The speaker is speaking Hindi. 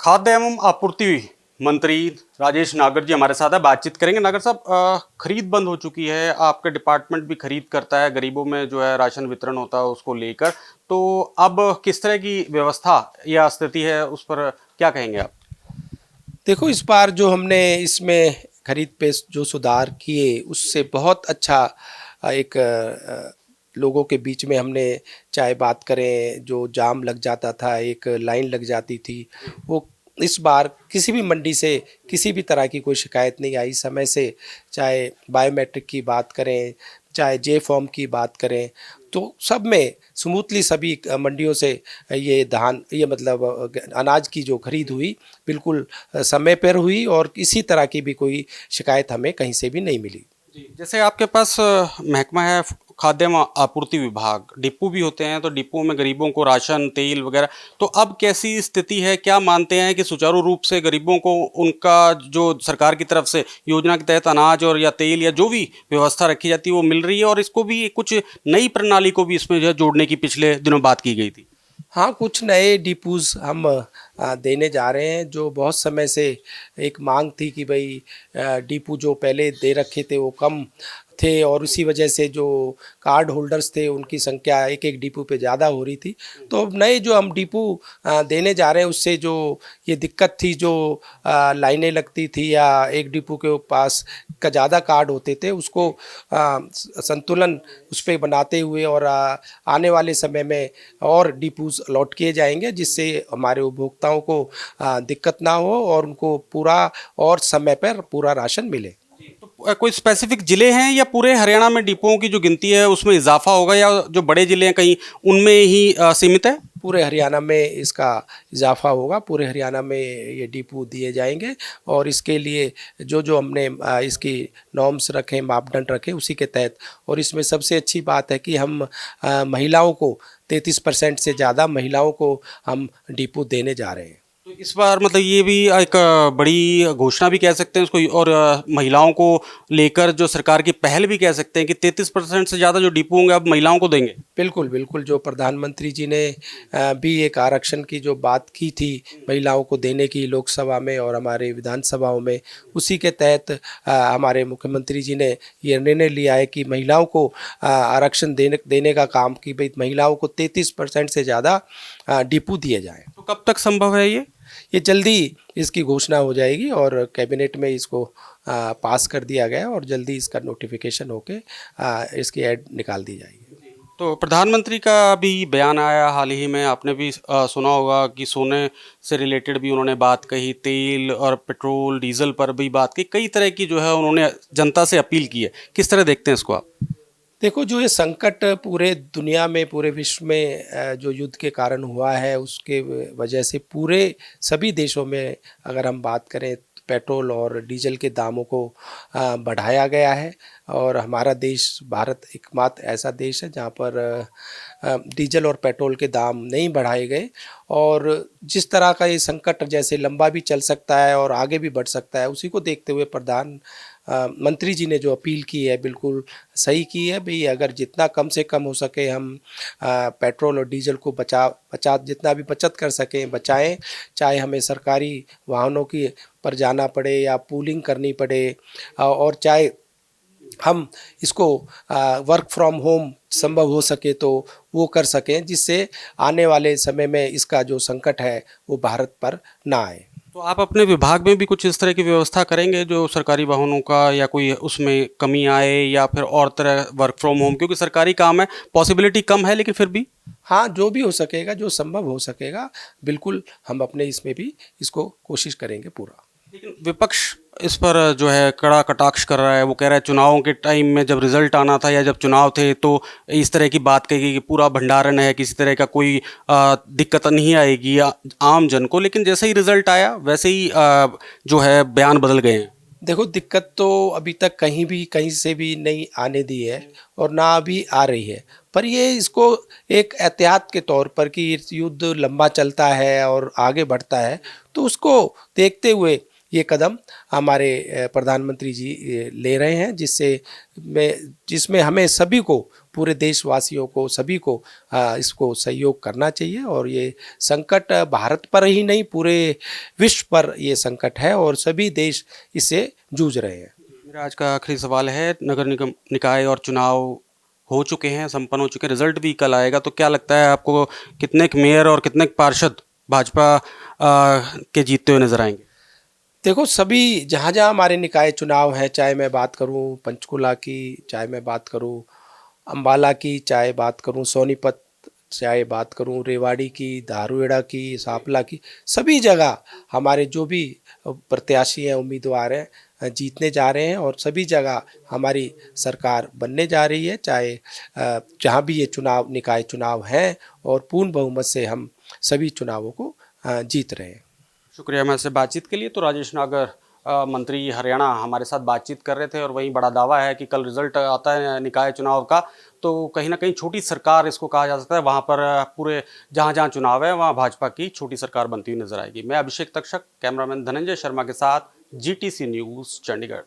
खाद्य एवं आपूर्ति मंत्री राजेश नागर जी हमारे साथ है, बातचीत करेंगे। नागर साहब, खरीद बंद हो चुकी है, आपका डिपार्टमेंट भी खरीद करता है, गरीबों में जो है राशन वितरण होता है उसको लेकर, तो अब किस तरह की व्यवस्था या स्थिति है उस पर क्या कहेंगे आप? देखो, इस बार जो हमने इसमें खरीद पे जो सुधार किए उससे बहुत अच्छा एक लोगों के बीच में हमने चाहे बात करें, जो जाम लग जाता था, एक लाइन लग जाती थी, वो इस बार किसी भी मंडी से किसी भी तरह की कोई शिकायत नहीं आई समय से। चाहे बायोमेट्रिक की बात करें, चाहे जे फॉर्म की बात करें, तो सब में स्मूथली सभी मंडियों से ये धान, ये मतलब अनाज की जो खरीद हुई बिल्कुल समय पर हुई और किसी तरह की भी कोई शिकायत हमें कहीं से भी नहीं मिली। जी, जैसे आपके पास महकमा है खाद्य एवं आपूर्ति विभाग, डिपो भी होते हैं, तो डिपो में गरीबों को राशन तेल वगैरह, तो अब कैसी स्थिति है? क्या मानते हैं कि सुचारू रूप से गरीबों को उनका जो सरकार की तरफ से योजना के तहत अनाज और या तेल या जो भी व्यवस्था रखी जाती है वो मिल रही है? और इसको भी कुछ नई प्रणाली को भी इसमें जो है जोड़ने की पिछले दिनों बात की गई थी। हाँ, कुछ नए डिपूज़ हम देने जा रहे हैं। जो बहुत समय से एक मांग थी कि भाई डिपू जो पहले दे रखे थे वो कम थे और उसी वजह से जो कार्ड होल्डर्स थे उनकी संख्या एक एक डिपू पे ज़्यादा हो रही थी। तो अब नए जो हम डिपू देने जा रहे हैं उससे जो ये दिक्कत थी, जो लाइनें लगती थी या एक डिपू के पास का ज़्यादा कार्ड होते थे, उसको संतुलन उस पे बनाते हुए और आने वाले समय में और डिपूज़ अलॉट किए जाएंगे, जिससे हमारे उपभोक्ताओं को दिक्कत ना हो और उनको पूरा और समय पर पूरा राशन मिले। तो कोई स्पेसिफिक जिले हैं या पूरे हरियाणा में डिपोओं की जो गिनती है उसमें इजाफा होगा, या जो बड़े जिले हैं कहीं उनमें ही सीमित है? पूरे हरियाणा में इसका इजाफा होगा, पूरे हरियाणा में ये डिपो दिए जाएंगे और इसके लिए जो जो हमने इसकी नॉर्म्स रखे, मापदंड रखे, उसी के तहत। और इसमें सबसे अच्छी बात है कि हम महिलाओं को 33% से ज़्यादा महिलाओं को हम डिपो देने जा रहे हैं। तो इस बार मतलब ये भी एक बड़ी घोषणा भी कह सकते हैं इसको, और महिलाओं को लेकर जो सरकार की पहल भी कह सकते हैं कि 33% से ज़्यादा जो डिपो होंगे अब महिलाओं को देंगे। बिल्कुल, बिल्कुल, जो प्रधानमंत्री जी ने भी एक आरक्षण की जो बात की थी महिलाओं को देने की लोकसभा में और हमारे विधानसभाओं में, उसी के तहत हमारे मुख्यमंत्री जी ने ये निर्णय लिया है कि महिलाओं को आरक्षण देने देने का काम, कि भाई महिलाओं को 33% से ज़्यादा डिपो दिए जाएँ। तो कब तक संभव है ये जल्दी इसकी घोषणा हो जाएगी और कैबिनेट में इसको पास कर दिया गया और जल्दी इसका नोटिफिकेशन होके इसकी ऐड निकाल दी जाएगी। तो प्रधानमंत्री का भी बयान आया हाल ही में, आपने भी सुना होगा कि सोने से रिलेटेड भी उन्होंने बात कही, तेल और पेट्रोल डीजल पर भी बात की, कई तरह की जो है उन्होंने जनता से अपील की है। किस तरह देखते हैं इसको आप? देखो, जो ये संकट पूरे दुनिया में, पूरे विश्व में जो युद्ध के कारण हुआ है, उसके वजह से पूरे सभी देशों में अगर हम बात करें, पेट्रोल और डीजल के दामों को बढ़ाया गया है। और हमारा देश भारत एकमात्र ऐसा देश है जहाँ पर डीजल और पेट्रोल के दाम नहीं बढ़ाए गए। और जिस तरह का ये संकट जैसे लंबा भी चल सकता है और आगे भी बढ़ सकता है, उसी को देखते हुए मंत्री जी ने जो अपील की है बिल्कुल सही की है। भाई, अगर जितना कम से कम हो सके हम पेट्रोल और डीजल को बचा जितना भी बचत कर सकें बचाएं, चाहे हमें सरकारी वाहनों की पर जाना पड़े या पूलिंग करनी पड़े, और चाहे हम इसको वर्क फ्रॉम होम संभव हो सके तो वो कर सकें, जिससे आने वाले समय में इसका जो संकट है वो भारत पर ना आए। तो आप अपने विभाग में भी कुछ इस तरह की व्यवस्था करेंगे जो सरकारी वाहनों का या कोई उसमें कमी आए, या फिर और तरह वर्क फ्रॉम होम, क्योंकि सरकारी काम है, पॉसिबिलिटी कम है लेकिन फिर भी? हाँ, जो भी हो सकेगा, जो संभव हो सकेगा, बिल्कुल हम अपने इसमें भी इसको कोशिश करेंगे पूरा। लेकिन विपक्ष इस पर जो है कड़ा कटाक्ष कर रहा है। वो कह रहा है चुनावों के टाइम में जब रिजल्ट आना था या जब चुनाव थे तो इस तरह की बात कही गई कि पूरा भंडारण है, किसी तरह का कोई दिक्कत नहीं आएगी आम जन को, लेकिन जैसे ही रिजल्ट आया वैसे ही जो है बयान बदल गए हैं। देखो, दिक्कत तो अभी तक कहीं से भी नहीं आने दी है और ना अभी आ रही है। पर ये इसको एक एहतियात के तौर पर कि युद्ध लंबा चलता है और आगे बढ़ता है, तो उसको देखते हुए ये कदम हमारे प्रधानमंत्री जी ले रहे हैं, जिसमें हमें सभी को पूरे देशवासियों को, सभी को इसको सहयोग करना चाहिए। और ये संकट भारत पर ही नहीं, पूरे विश्व पर ये संकट है और सभी देश इससे जूझ रहे हैं। मेरा आज का आखिरी सवाल है, नगर निगम निकाय और चुनाव हो चुके हैं, संपन्न हो चुके हैं, रिजल्ट भी कल आएगा, तो क्या लगता है आपको कितने मेयर और कितने पार्षद भाजपा के जीतते हुए नजर आएंगे? देखो, सभी जहाँ जहाँ हमारे निकाय चुनाव हैं, चाहे मैं बात करूँ पंचकुला की, चाहे मैं बात करूँ अम्बाला की, चाहे बात करूँ सोनीपत, चाहे बात करूँ रेवाड़ी की, धारूहेड़ा की, सांपला की, सभी जगह हमारे जो भी प्रत्याशी हैं, उम्मीदवार हैं, जीतने जा रहे हैं। और सभी जगह हमारी सरकार बनने जा रही है, चाहे जहाँ भी ये चुनाव, निकाय चुनाव हैं, और पूर्ण बहुमत से हम सभी चुनावों को जीत रहे हैं। शुक्रिया मैं से बातचीत के लिए। तो राजेश नागर मंत्री हरियाणा हमारे साथ बातचीत कर रहे थे, और वहीं बड़ा दावा है कि कल रिजल्ट आता है निकाय चुनाव का, तो कहीं ना कहीं छोटी सरकार इसको कहा जा सकता है। वहाँ पर पूरे जहाँ जहाँ चुनाव है वहाँ भाजपा की छोटी सरकार बनती हुई नजर आएगी। मैं अभिषेक तक्षक, कैमरामैन धनंजय शर्मा के साथ, GTC न्यूज़, चंडीगढ़।